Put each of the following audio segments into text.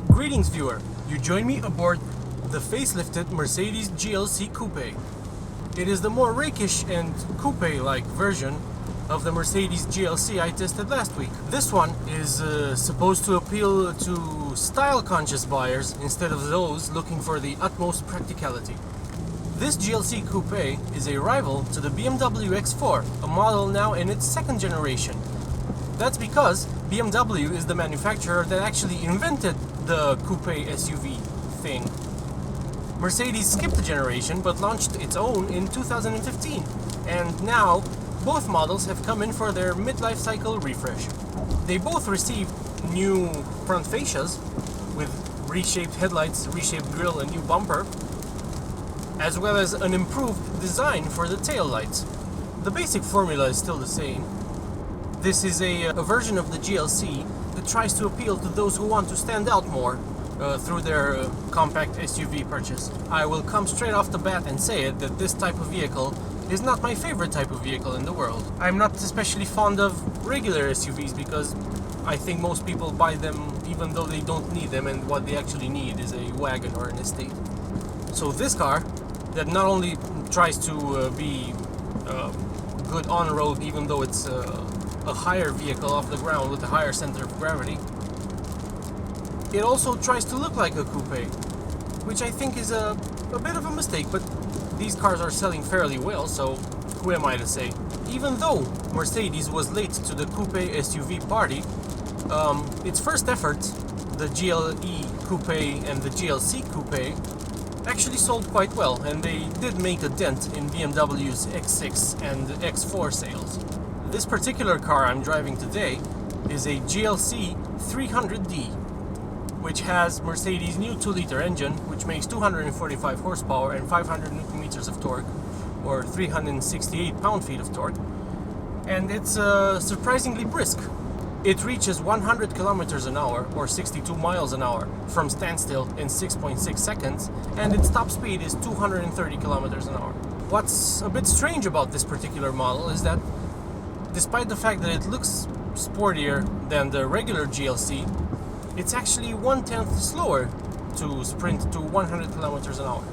Greetings viewer, you join me aboard the facelifted Mercedes GLC Coupe. It is the more rakish and coupe-like version of the Mercedes GLC I tested last week. This one is supposed to appeal to style-conscious buyers instead of those looking for the utmost practicality. This GLC Coupe is a rival to the BMW X4, a model now in its second generation. That's because BMW is the manufacturer that actually invented the coupe SUV thing. Mercedes skipped a generation but launched its own in 2015, and now both models have come in for their midlife cycle refresh. They both received new front fascias with reshaped headlights, reshaped grille and new bumper, as well as an improved design for the tail lights. The basic formula is still the same. This is a version of the GLC that tries to appeal to those who want to stand out more through their compact SUV purchase. I will come straight off the bat and say it that this type of vehicle is not my favorite type of vehicle in the world. I'm not especially fond of regular SUVs because I think most people buy them even though they don't need them, and what they actually need is a wagon or an estate. So this car that not only tries to be good on road even though it's a higher vehicle off the ground with a higher center of gravity, it also tries to look like a coupe, which I think is a bit of a mistake, but these cars are selling fairly well, so who am I to say? Even though Mercedes was late to the coupe SUV party, its first effort, the GLE Coupe and the GLC Coupe, actually sold quite well, and they did make a dent in BMW's X6 and X4 sales. This particular car I'm driving today is a GLC 300D, which has Mercedes' new 2-liter engine, which makes 245 horsepower and 500 Newton meters of torque, or 368 pound-feet of torque, and it's surprisingly brisk. It reaches 100 kilometers an hour, or 62 miles an hour, from standstill in 6.6 seconds, and its top speed is 230 kilometers an hour. What's a bit strange about this particular model is that despite the fact that it looks sportier than the regular GLC, it's actually 1/10 slower to sprint to 100 kilometers an hour.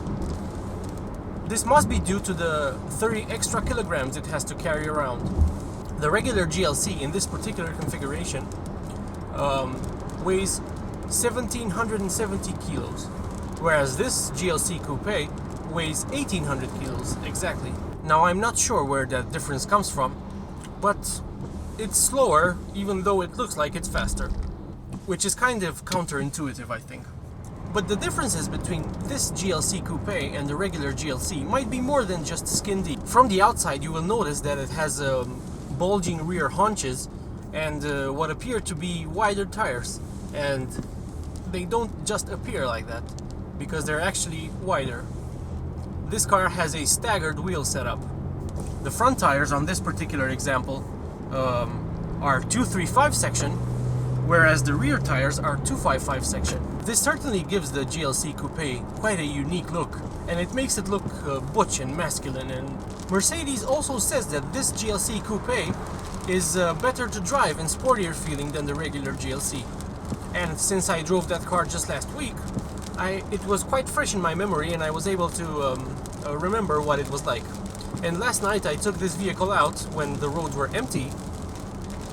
This must be due to the 30 extra kilograms it has to carry around. The regular GLC in this particular configuration weighs 1,770 kilos, whereas this GLC Coupe weighs 1,800 kilos exactly. Now I'm not sure where that difference comes from, but it's slower even though it looks like it's faster, which is kind of counterintuitive, I think. But the differences between this GLC Coupe and the regular GLC might be more than just skin deep. From the outside you will notice that it has bulging rear haunches and what appear to be wider tires, and they don't just appear like that because they're actually wider. This car has a staggered wheel setup. The front tires on this particular example are 235 section, whereas the rear tires are 255 section. This certainly gives the GLC Coupe quite a unique look, and it makes it look butch and masculine. And Mercedes also says that this GLC Coupe is better to drive and sportier feeling than the regular GLC. And since I drove that car just last week, it was quite fresh in my memory, and I was able to remember what it was like. And last night I took this vehicle out when the roads were empty,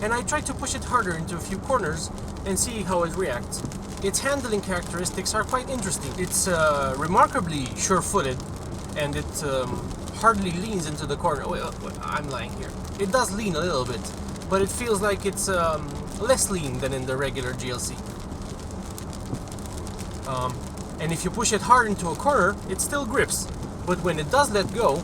and I tried to push it harder into a few corners and see how it reacts. Its handling characteristics are quite interesting. It's remarkably sure-footed, and it hardly leans into the corner. I'm lying here. It does lean a little bit, but it feels like it's less lean than in the regular GLC. And if you push it hard into a corner, it still grips. But when it does let go,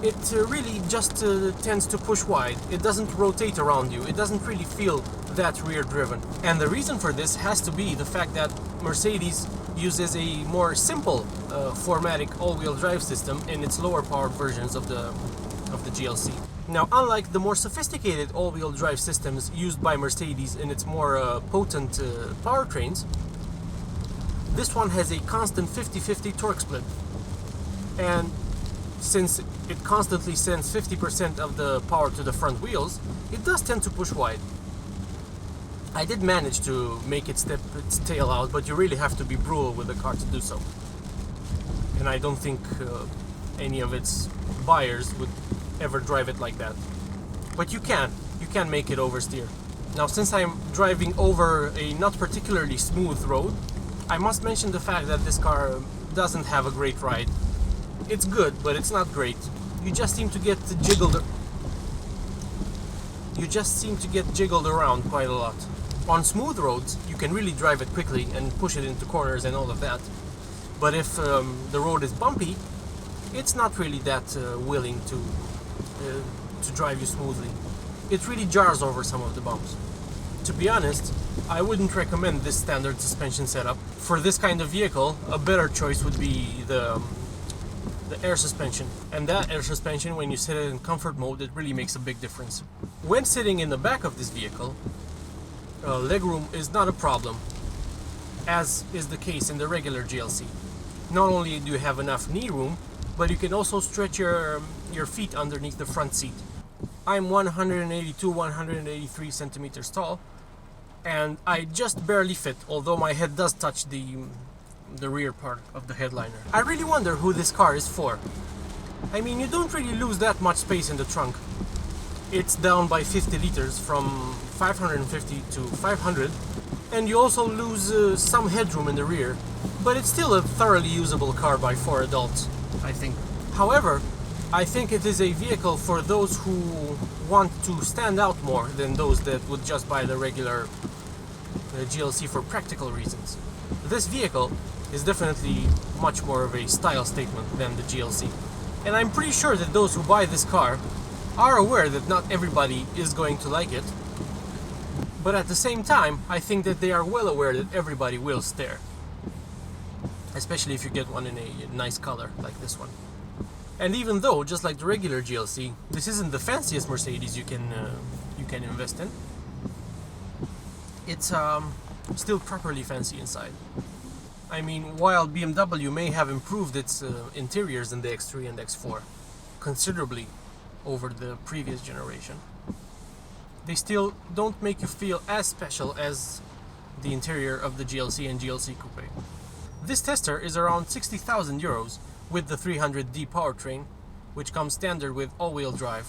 it really just tends to push wide. It doesn't rotate around you. It doesn't really feel that rear driven. And the reason for this has to be the fact that Mercedes uses a more simple 4MATIC all-wheel drive system in its lower powered versions of the GLC. Now, unlike the more sophisticated all-wheel drive systems used by Mercedes in its more potent powertrains, this one has a constant 50-50 torque split. And since it constantly sends 50% of the power to the front wheels, it does tend to push wide. I did manage to make it step its tail out, but you really have to be brutal with the car to do so. And I don't think any of its buyers would ever drive it like that. But you can make it oversteer. Now, since I'm driving over a not particularly smooth road, I must mention the fact that this car doesn't have a great ride. It's good, but it's not great. You just seem to get jiggled around quite a lot. On smooth roads, you can really drive it quickly and push it into corners and all of that. But if the road is bumpy, it's not really that willing to drive you smoothly. It really jars over some of the bumps. To be honest, I wouldn't recommend this standard suspension setup. For this kind of vehicle, a better choice would be the air suspension. And that air suspension, when you set it in comfort mode, it really makes a big difference. When sitting in the back of this vehicle, legroom is not a problem, as is the case in the regular GLC. Not only do you have enough knee room, but you can also stretch your feet underneath the front seat. I'm 183 centimeters tall, and I just barely fit, although my head does touch the rear part of the headliner. I really wonder who this car is for. I mean, you don't really lose that much space in the trunk. It's down by 50 liters from 550 to 500, and you also lose some headroom in the rear, but it's still a thoroughly usable car by 4 adults, I think. However, I think it is a vehicle for those who want to stand out more than those that would just buy the regular GLC for practical reasons. This vehicle is definitely much more of a style statement than the GLC. And I'm pretty sure that those who buy this car are aware that not everybody is going to like it. But at the same time, I think that they are well aware that everybody will stare. Especially if you get one in a nice color like this one. And even though, just like the regular GLC, this isn't the fanciest Mercedes you can invest in, it's still properly fancy inside. I mean, while BMW may have improved its interiors in the X3 and X4 considerably over the previous generation, they still don't make you feel as special as the interior of the GLC and GLC Coupe. This tester is around 60,000 euros with the 300D powertrain, which comes standard with all-wheel drive,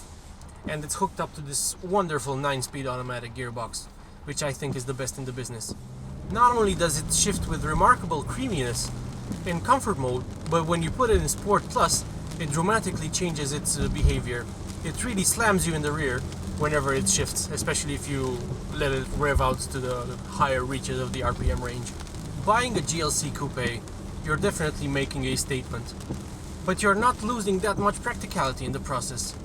and it's hooked up to this wonderful 9-speed automatic gearbox, which I think is the best in the business. Not only does it shift with remarkable creaminess in comfort mode, but when you put it in Sport Plus, it dramatically changes its behavior. It really slams you in the rear whenever it shifts, especially if you let it rev out to the higher reaches of the RPM range. Buying a GLC Coupe, you're definitely making a statement, but you're not losing that much practicality in the process.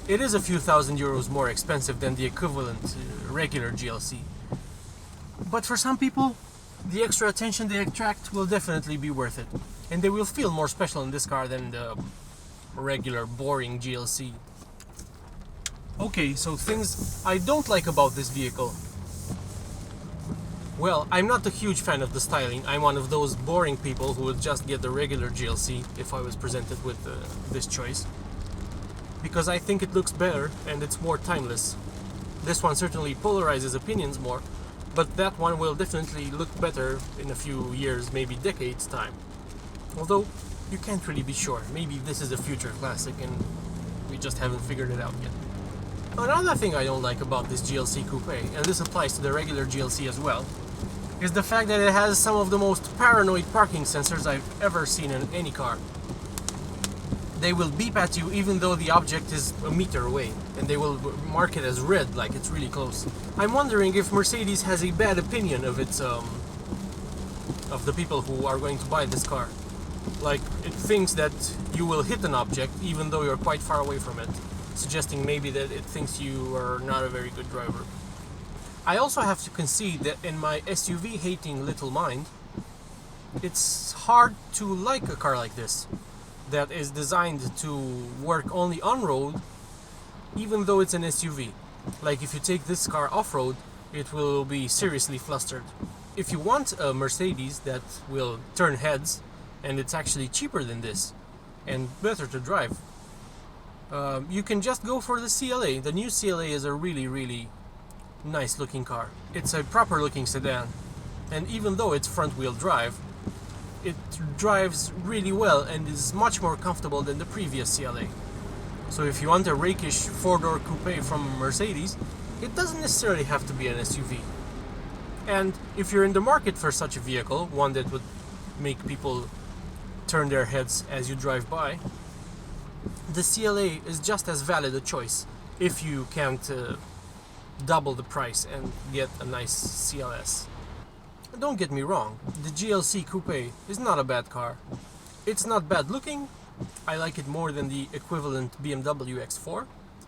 It is a few thousand euros more expensive than the equivalent regular GLC. But for some people, the extra attention they attract will definitely be worth it, and they will feel more special in this car than the regular boring GLC. Okay, so things I don't like about this vehicle. Well, I'm not a huge fan of the styling. I'm one of those boring people who would just get the regular GLC if I was presented with this choice, because I think it looks better and it's more timeless. This one certainly polarizes opinions more, but that one will definitely look better in a few years, maybe decades time. Although, you can't really be sure. Maybe this is a future classic and we just haven't figured it out yet. Another thing I don't like about this GLC Coupe, and this applies to the regular GLC as well, is the fact that it has some of the most paranoid parking sensors I've ever seen in any car. They will beep at you even though the object is a meter away, and they will mark it as red, like it's really close. I'm wondering if Mercedes has a bad opinion of its of the people who are going to buy this car. Like, it thinks that you will hit an object even though you're quite far away from it, suggesting maybe that it thinks you are not a very good driver. I also have to concede that in my SUV-hating little mind, it's hard to like a car like this, that is designed to work only on-road, even though it's an SUV. Like, if you take this car off-road, it will be seriously flustered. If you want a Mercedes that will turn heads, and it's actually cheaper than this, and better to drive, you can just go for the CLA. The new CLA is a really nice looking car. It's a proper looking sedan, and even though it's front wheel drive, it drives really well and is much more comfortable than the previous CLA. So if you want a rakish four-door coupe from Mercedes, it doesn't necessarily have to be an SUV. And if you're in the market for such a vehicle, one that would make people turn their heads as you drive by, the CLA is just as valid a choice if you can't double the price and get a nice CLS. Don't get me wrong, the GLC Coupe is not a bad car. It's not bad looking. I like it more than the equivalent BMW X4,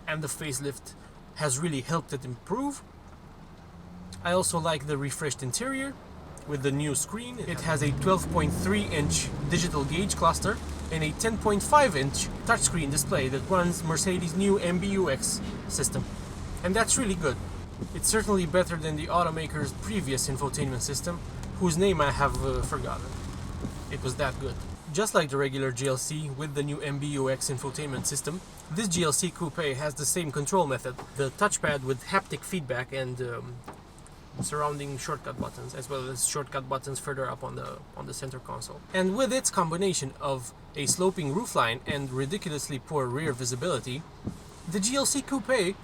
and the facelift has really helped it improve. I also like the refreshed interior with the new screen. It has a 12.3-inch digital gauge cluster and a 10.5-inch touchscreen display that runs Mercedes' new MBUX system, and that's really good. It's certainly better than the automaker's previous infotainment system, whose name I have forgotten. It was that good. Just like the regular GLC with the new MBUX infotainment system, this GLC Coupe has the same control method, the touchpad with haptic feedback and surrounding shortcut buttons, as well as shortcut buttons further up on the center console. And with its combination of a sloping roofline and ridiculously poor rear visibility, the GLC Coupe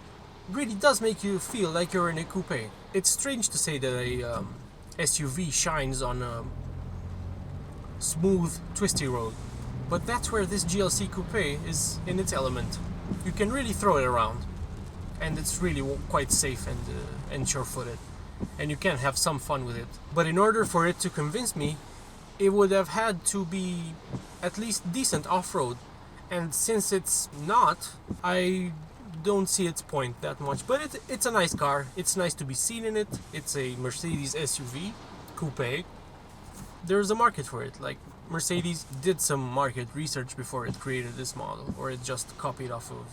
really does make you feel like you're in a coupe. It's strange to say that a SUV shines on a smooth, twisty road, but that's where this GLC Coupe is in its element. You can really throw it around, and it's really quite safe and sure-footed, and you can have some fun with it. But in order for it to convince me, it would have had to be at least decent off-road, and since it's not, I don't see its point that much. But it's a nice car. It's nice to be seen in it. It's a Mercedes SUV coupe. There's a market for it. Like, Mercedes did some market research before it created this model, or it just copied off of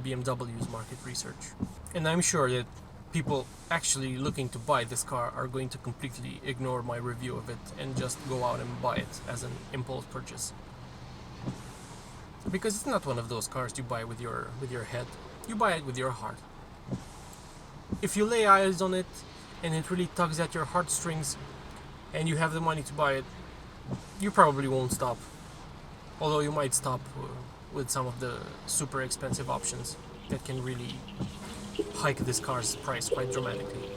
BMW's market research. And I'm sure that people actually looking to buy this car are going to completely ignore my review of it and just go out and buy it as an impulse purchase. Because it's not one of those cars you buy with your head. You buy it with your heart. If you lay eyes on it and it really tugs at your heartstrings and you have the money to buy it, you probably won't stop. Although you might stop with some of the super expensive options that can really hike this car's price quite dramatically.